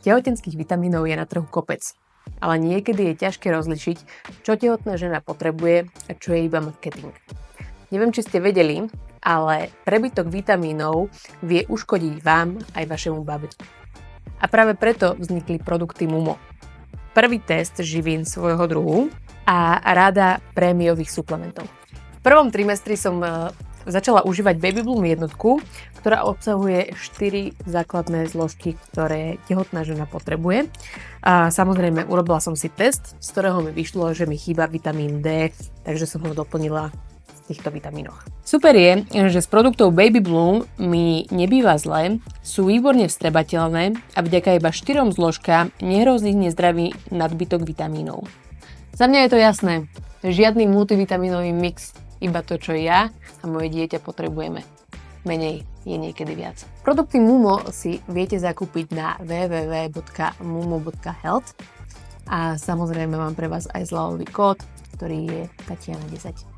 Tehotenských vitamínov je na trhu kopec, ale niekedy je ťažké rozlišiť, čo tehotná žena potrebuje a čo je iba marketing. Neviem, či ste vedeli, ale prebytok vitamínov vie uškodiť vám aj vašemu babetku. A práve preto vznikli produkty Mumo. Prvý test živín svojho druhu a rada prémiových suplementov. V prvom trimestri som začala užívať Baby Bloom jednotku, ktorá obsahuje 4 základné zložky, ktoré tehotná žena potrebuje. A samozrejme, urobila som si test, z ktorého mi vyšlo, že mi chýba vitamín D, takže som ho doplnila v týchto vitamínoch. Super je, že z produktov Baby Bloom mi nebýva zle, sú výborne vstrebateľné a vďaka iba 4 zložkám nehrozí nezdravý nadbytok vitamínov. Za mňa je to jasné, žiadny multivitamínový mix, iba to, čo ja a moje dieťa potrebujeme. Menej je niekedy viac. Produkty Mumo si viete zakúpiť na www.mumo.health a samozrejme mám pre vás aj zľavový kód, ktorý je Tatiana10.